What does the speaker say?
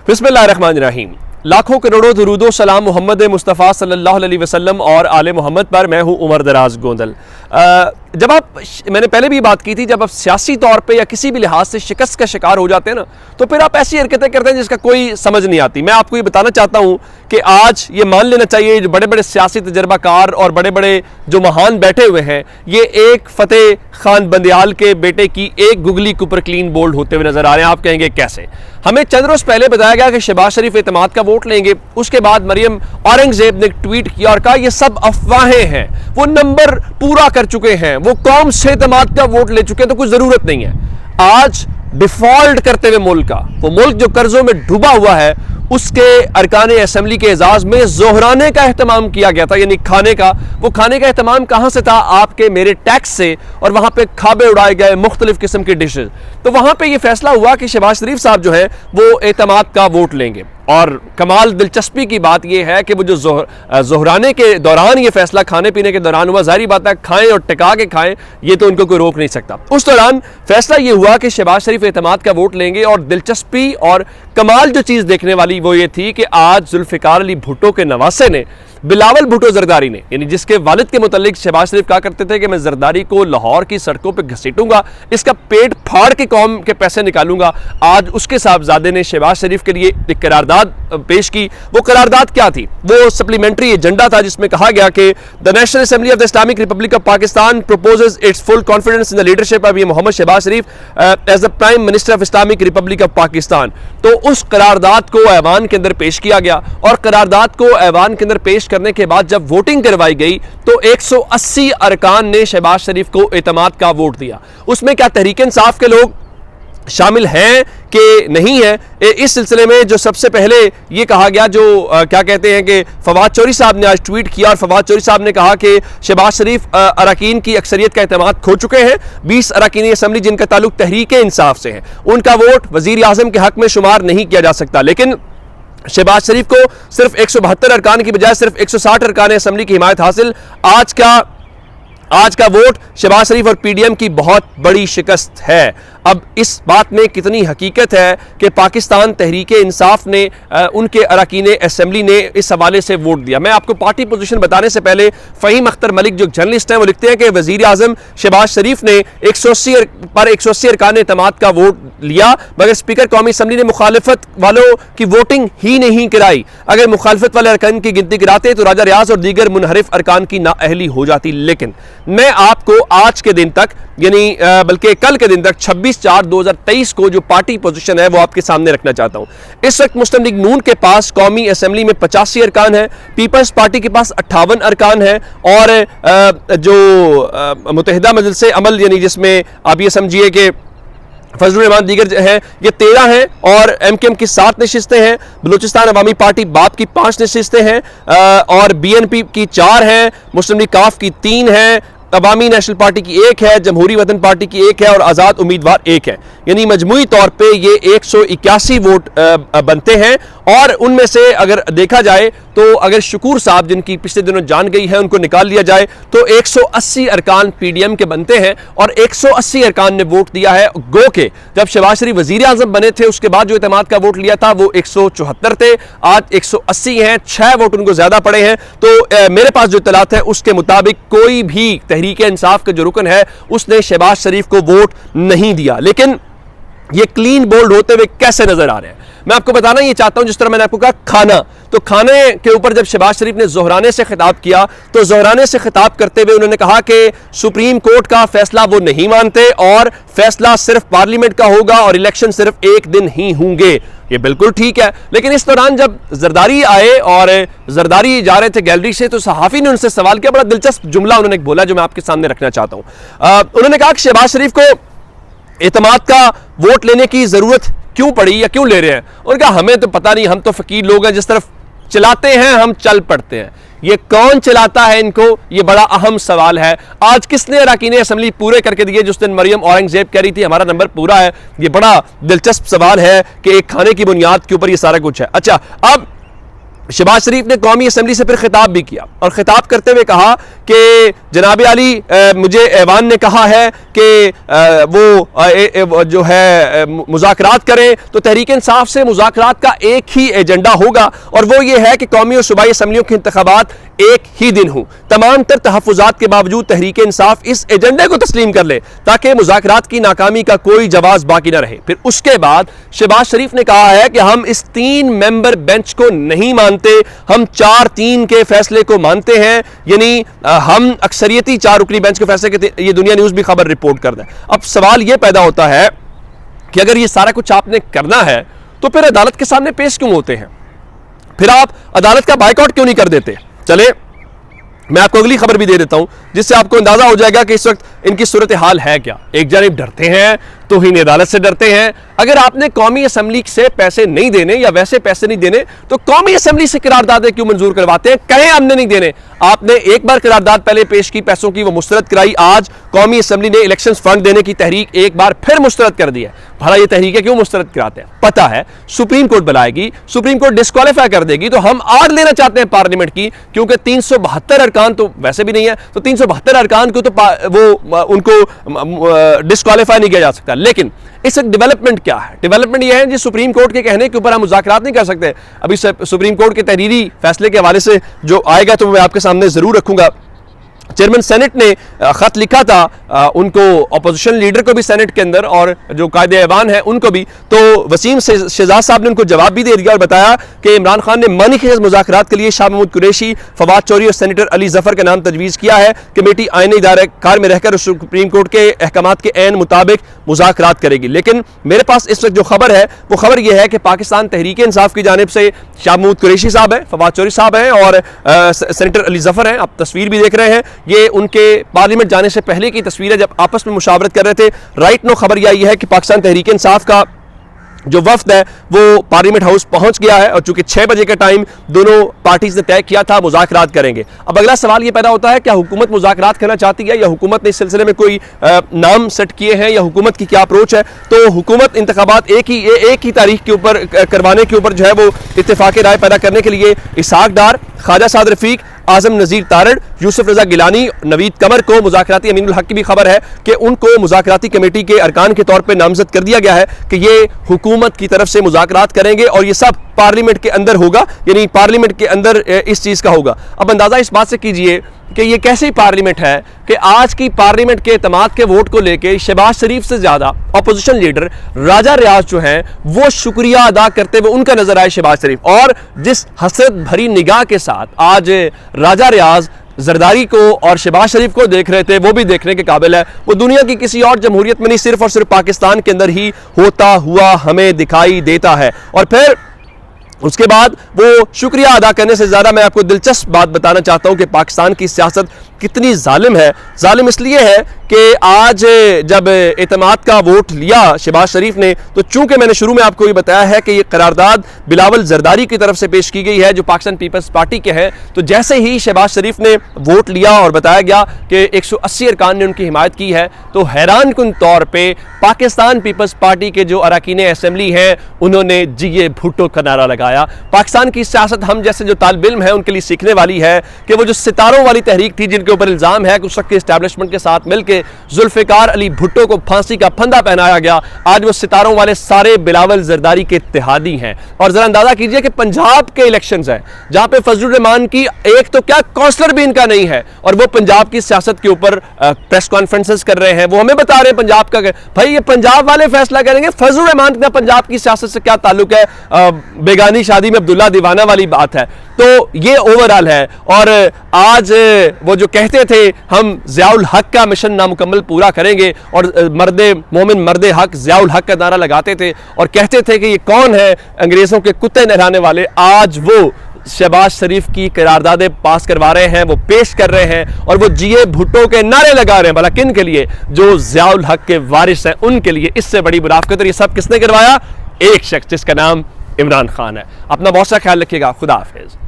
बिस्मिल्लाहिर्रहमानिर्रहीम। लाखों करोड़ों दुरूदो सलाम मोहम्मद मुस्तफ़ा सल्लल्लाहु अलैहि वसल्लम और आले मोहम्मद पर। मैं हूँ उमर दराज गोंदल। मैंने पहले भी बात की थी, जब आप सियासी तौर पे या किसी भी लिहाज से शिकस्त का शिकार हो जाते हैं ना, तो फिर आप ऐसी हरकतें करते हैं जिसका कोई समझ नहीं आती। मैं आपको ये बताना चाहता हूँ कि आज ये मान लेना चाहिए, जो बड़े बड़े सियासी तजर्बाकार और बड़े बड़े जो महान बैठे हुए हैं, ये एक फतेह खान बंदियाल के बेटे की एक गुगली के ऊपर क्लीन बोल्ड होते हुए नजर आ रहे हैं। आप कहेंगे कैसे? हमें चंद रोज पहले बताया गया कि शहबाज शरीफ एतमाद का वोट लेंगे, उसके बाद मरियम औरंगजेब ने ट्वीट किया और कहा ये सब अफवाहें हैं, वो नंबर पूरा कर चुके हैं, वो कौम से एतमाद का वोट ले चुके हैं, तो कुछ जरूरत नहीं है। आज डिफॉल्ट करते हुए मुल्क का, वो मुल्क जो कर्जों में डूबा हुआ है, उसके अरकान असेंबली के एजाज में जोहराने का एहतमाम किया गया था, यानी खाने का। वो खाने का एहतमाम कहां से था? आपके मेरे टैक्स से, और वहां पे खाबे उड़ाए गए मुख्तलिफ किस्म के डिशेज। तो वहां पे ये फैसला हुआ कि शहबाज शरीफ साहब जो है वो एतमाद का वोट लेंगे। और कमाल दिलचस्पी की बात यह है कि वो जो जोहराने के दौरान ये फैसला खाने पीने के दौरान हुआ, जाहिर बात है खाएं और टिका के खाएं, ये तो उनको कोई रोक नहीं सकता। उस दौरान फैसला ये हुआ कि शहबाज शरीफ एतमाद का वोट लेंगे। और दिलचस्पी और कमाल जो चीज़ देखने वाली वो ये थी कि आज जुल्फ़िकार अली भुट्टो के नवासे ने, बिलावल भुट्टो जरदारी ने, यानी जिसके वालिद के मुतालिक शहबाज शरीफ कहा करते थे कि मैं जरदारी को लाहौर की सड़कों पर घसीटूंगा, इसका पेट फाड़ के कौम के पैसे निकालूंगा, आज उसके साहबजादे ने शहबाज शरीफ के लिए एक करारदाद पेश की। वो करारदाद क्या थी? वो सप्लीमेंट्री एजेंडा था जिसमें कहा गया कि the National Assembly of the Islamic Republic of Pakistan proposes its full confidence in the leadership of Mohammad Shahbaz Sharif as the Prime Minister of Islamic Republic of Pakistan. तो उस करारदाद को ऐवान के अंदर पेश किया गया, और करारदाद को ऐवान के अंदर पेश करने के बाद जब वोटिंग करवाई गई तो 180 अरकान ने शहबाज शरीफ को एतमाद का वोट दिया। उसमें क्या तहरीक इंसाफ के लोग शामिल हैं कि नहीं है? इस सिलसिले में जो सबसे पहले ये कहा गया, जो क्या कहते हैं कि फवाद चौधरी साहब ने आज ट्वीट किया, और फवाद चौधरी साहब ने कहा कि शहबाज शरीफ अरकान की अक्सरियत का एतमाद खो चुके हैं। 20 अरकान असम्बली जिनका ताल्लुक तहरीक इंसाफ से है, उनका वोट वजीर आजम के हक में शुमार नहीं किया जा सकता। लेकिन शहबाज शरीफ को सिर्फ 172 अरकान की बजाय सिर्फ 160 अरकान असम्बली की हिमायत हासिल। आज का वोट शहबाज शरीफ और पीडीएम की बहुत बड़ी शिकस्त है। अब इस बात में कितनी हकीकत है कि पाकिस्तान तहरीक इंसाफ ने, उनके अरकान असम्बली ने इस हवाले से वोट दिया। मैं आपको पार्टी पोजीशन बताने से पहले फ़हीम अख्तर मलिक जो जर्नलिस्ट हैं वो लिखते हैं कि वज़ीर आज़म शहबाज शरीफ ने 180 अरकान एतमाद का वोट लिया, मगर स्पीकर कौमी असम्बली ने मुखालिफत वालों की वोटिंग ही नहीं कराई। अगर मुखालिफत वाले अरकान की गिनती कराते तो राजा रियाज और दीगर मुनहरिफ अरकान की नाअहली हो जाती। लेकिन मैं आपको आज के दिन तक, यानी बल्कि कल के दिन तक 26/4/2023 को जो पार्टी पोजीशन है वो आपके सामने रखना चाहता हूं। इस वक्त मुस्लिम लीग नून के पास कौमी असम्बली में 85 अरकान है, पीपल्स पार्टी के पास 58 अरकान है, और जो मुत्तहिदा मजलिस अमल, यानी जिसमें आप ये समझिए कि फजलुर रहमान दीगर है, ये 13 हैं, और एमकेएम की 7 नशिस्तें हैं, बलूचिस्तान अवामी पार्टी बाप की 5 नशिस्तें हैं, और बीएनपी की 4 हैं, मुस्लिम लीग काफ की 3 हैं, अवामी नेशनल पार्टी की 1 है, जमहूरी वतन पार्टी की 1 है, और आज़ाद उम्मीदवार 1 है। यानी मजमूई तौर पे ये 181 वोट बनते हैं। और उनमें से अगर देखा जाए तो अगर शकूर साहब, जिनकी पिछले दिनों जान गई है, उनको निकाल लिया जाए तो 180 अरकान पीडीएम के बनते हैं, और 180 अरकान ने वोट दिया है। गो के जब शहबाज शरीफ वजीर आजम बने थे, उसके बाद जो एतमाद का वोट लिया था वो 174 थे, आज 180 हैं, 6 वोट उनको ज्यादा पड़े हैं। तो मेरे पास जो इत्तलात है उसके मुताबिक कोई भी तहरीक इंसाफ का जो रुकन है उसने शहबाज शरीफ को वोट नहीं दिया। लेकिन ये क्लीन बोल्ड होते हुए कैसे नजर आ रहे हैं, मैं आपको बताना ये चाहता हूं। जिस तरह मैंने आपको कहा खाना, तो खाने के ऊपर जब शहबाज शरीफ ने जोहराने से खिताब किया, तो जोहराने से खिताब करते हुए उन्होंने कहा कि सुप्रीम कोर्ट का फैसला वो नहीं मानते, और फैसला सिर्फ पार्लियामेंट का होगा, और इलेक्शन सिर्फ एक दिन ही होंगे। ये बिल्कुल ठीक है। लेकिन इस दौरान जब जरदारी आए और जरदारी जा रहे थे गैलरी से, तो सहाफी ने उनसे सवाल किया। बड़ा दिलचस्प जुमला उन्होंने बोला जो मैं आपके सामने रखना चाहता हूं। उन्होंने कहा कि शहबाज शरीफ को एतमाद का वोट लेने की जरूरत क्यों पड़ी या क्यों ले रहे हैं? उन्होंने कहा हमें तो पता नहीं, हम तो फकीर लोग हैं, जिस तरफ चलाते हैं हम चल पड़ते हैं। ये कौन चलाता है इनको, ये बड़ा अहम सवाल है। आज किसने अरकान असम्बली पूरे करके दिए? जिस दिन मरियम औरंगजेब कह रही थी हमारा नंबर पूरा है, ये बड़ा दिलचस्प सवाल है कि एक खाने की बुनियाद के ऊपर ये सारा कुछ है। अच्छा, अब शहबाज शरीफ ने कौमी असम्बली से फिर खिताब भी किया, और खिताब करते हुए कहा कि जनाब आली, मुझे ऐवान ने कहा है कि वो जो है मुज़ाकरात करें, तो तहरीक इंसाफ से मुज़ाकरात का एक ही एजेंडा होगा और वो ये है कि कौमी और सूबाई असम्बलियों के इंतखाबात एक ही दिन हो। तमाम तर तहफ़्फ़ुज़ात के बावजूद तहरीक इंसाफ इस एजेंडे को तस्लीम कर ले ताकि मुज़ाकरात की नाकामी का कोई जवाब बाकी ना रहे। फिर उसके बाद शहबाज शरीफ ने कहा है कि हम इस 3 मेंबर बेंच को नहीं मानते, हम 4-3 के फैसले को मानते हैं, यानी हम अक्सरियती 4 रुकनी बेंच के फैसले के, ये दुनिया न्यूज़ भी खबर रिपोर्ट करता है। अब सवाल यह पैदा होता है कि अगर ये सारा कुछ आपने करना है तो फिर अदालत के सामने पेश क्यों होते हैं, फिर आप अदालत का बाइकआउट क्यों नहीं कर देते। चले मैं आपको अगली खबर भी दे देता हूं जिससे आपको अंदाजा हो जाएगा कि इस वक्त इनकी सूरत हाल है क्या। एक जानिब डरते हैं तो ही अदालत से डरते हैं। अगर आपने कौमी असम्बली से पैसे नहीं देने या वैसे पैसे नहीं देने तो कौमी असम्बली से करारदादें क्यों मंजूर करवाते हैं, कहें हमने नहीं देने। आपने एक बार करारदाद पहले पेश की पैसों की, वो मुस्तरद कराई, आज कौमी असम्बली ने इलेक्शन फंड देने की तहरीक एक बार फिर मुस्तरद कर दी है। भला ये तहरीकें क्यों मुस्तरद कराते हैं, पता है सुप्रीम कोर्ट बुलाएगी, सुप्रीम कोर्ट डिस्क्वालीफाई कर देगी, तो हम आड़ लेना चाहते हैं पार्लियामेंट की, क्योंकि 372 अरकान तो वैसे भी नहीं है, तो 372 अरकान को तो वो उनको डिस्क्वालीफाई नहीं किया जा सकता। लेकिन इस डेवलपमेंट क्या है, डेवलपमेंट यह है जी सुप्रीम कोर्ट के कहने के ऊपर हम मुज़ाकरात नहीं कर सकते। अभी सुप्रीम कोर्ट के तहरीरी फैसले के हवाले से जो आएगा तो मैं आपके सामने जरूर रखूंगा। चेयरमैन सेनेट ने खत लिखा था उनको, अपोजिशन लीडर को भी सेनेट के अंदर और जो कायदे ऐवान है उनको भी, तो वसीम शहजाद साहब ने उनको जवाब भी दे दिया और बताया कि इमरान खान ने मनीखेज मुज़ाकरात के लिए शाह महमूद कुरैशी, फवाद चौधरी और सेनेटर अली जफर का नाम तजवीज़ किया है। कमेटी आईनी इदारे-कार में रहकर सुप्रीम कोर्ट के अहकामात के ऐन मुताबिक मुज़ाकरात करेगी। लेकिन मेरे पास इस वक्त जो खबर है वो खबर यह है कि पाकिस्तान तहरीक इंसाफ की जानिब से शाह महमूद कुरैशी साहब हैं, फवाद चौधरी साहब हैं और सेनेटर अली जफर हैं, आप तस्वीर भी देख रहे हैं, ये उनके पार्लियामेंट जाने से पहले की तस्वीर है जब आपस में मुशावरत कर रहे थे। राइट नो खबर यह आई है कि पाकिस्तान तहरीक इंसाफ का जो वफ्द है वो पार्लियामेंट हाउस पहुंच गया है और चूंकि 6 बजे का टाइम दोनों पार्टीज ने तय किया था मुज़ाकरात करेंगे। अब अगला सवाल ये पैदा होता है क्या हुकूमत मुज़ाकरात करना चाहती है या हुकूमत ने इस सिलसिले में कोई नाम सेट किए हैं या हुकूमत की क्या अप्रोच है। तो हुकूमत इंतखाबात एक ही तारीख के ऊपर करवाने के ऊपर जो है वो इत्तेफाक राय पैदा करने के लिए इसहाक डार, ख्वाजा साद रफीक, आजम नज़ीर तारड़, यूसुफ रजा गिलानी, नवीद कमर को मुज़ाकराती अमीनुल हक की भी खबर है कि उनको मुज़ाकराती कमेटी के अरकान के तौर पर नामजद कर दिया गया है कि ये हुकूमत की तरफ से मुज़ाकरात करेंगे और ये सब पार्लियामेंट के अंदर होगा, यानी पार्लियामेंट के अंदर इस चीज़ का होगा। अब अंदाज़ा इस बात से कीजिए कि ये कैसी पार्लियामेंट है कि आज की पार्लियामेंट के एतमाद के वोट को लेके शहबाज शरीफ से ज़्यादा अपोजिशन लीडर राजा रियाज जो हैं वो शुक्रिया अदा करते हुए उनका नजर आए शहबाज शरीफ, और जिस हसरत भरी निगाह के साथ आज राजा रियाज जरदारी को और शहबाज शरीफ को देख रहे थे वो भी देखने के काबिल है। वो दुनिया की किसी और जमहूरियत में नहीं, सिर्फ और सिर्फ पाकिस्तान के अंदर ही होता हुआ हमें दिखाई देता है। और फिर उसके बाद वो शुक्रिया अदा करने से ज़्यादा मैं आपको दिलचस्प बात बताना चाहता हूँ कि पाकिस्तान की सियासत कितनी जालिम है। जालिम इसलिए है कि आज जब एतमाद का वोट लिया शहबाज शरीफ ने, तो चूंकि मैंने शुरू में आपको ये बताया है कि ये करारदाद बिलावल जरदारी की तरफ से पेश की गई है जो पाकिस्तान पीपल्स पार्टी के हैं, तो जैसे ही शहबाज शरीफ ने वोट लिया और बताया गया कि 180 अरकान ने उनकी हिमायत की है, तो हैरान कुन तौर पर पाकिस्तान पीपल्स पार्टी के जो अरकान असम्बली हैं उन्होंने जी भुट्टो का नारा लगाया। पाकिस्तान की सियासत हम जैसे जो तालिब इल्म है उनके लिए सीखने वाली है कि वो जो सितारों वाली तहरीक थी जिनके ऊपर इल्ज़ाम है कि उस वक्त के इस्टेब्लिशमेंट के साथ मिलकर जुल्फ़िकार अली भुट्टो को फांसी का फंदा पहनाया गया, आज वो सितारों वाले सारे बिलावल जरदारी के इत्तेहादी हैं। और जरा अंदाजा कीजिए कि पंजाब के इलेक्शंस हैं जहां पे फजलुर रहमान की एक तो क्या काउंसलर भी इनका नहीं है और वो पंजाब की सियासत के ऊपर प्रेस कॉन्फ्रेंसेस कर रहे हैं, वो हमें बता रहे हैं पंजाब का, भाई ये पंजाब वाले फैसला करेंगे, फजलुर रहमान का पंजाब की सियासत से क्या ताल्लुक है, बेगानी शादी में अब्दुल्ला दीवाना वाली बात है। तो ये ओवरऑल है। और आज वो जो कहते थे हम ज़ियाउल हक का मिशन नामुकम्मल पूरा करेंगे और मर्दे मोमिन मर्दे हक ज़ियाउल हक का नारा लगाते थे और कहते थे कि ये कौन है अंग्रेज़ों के कुत्ते नहलाने वाले, आज वो शहबाज शरीफ की करारदादें पास करवा रहे हैं, वो पेश कर रहे हैं और वो जीए भुट्टो के नारे लगा रहे हैं। भला किन के लिए? जो ज़ियाउल हक के वारिस हैं उनके लिए। इससे बड़ी मुनाफिकत। और ये सब किसने करवाया? एक शख्स जिसका नाम इमरान खान है। अपना बहुत सा ख्याल रखिएगा। खुदा हाफिज़।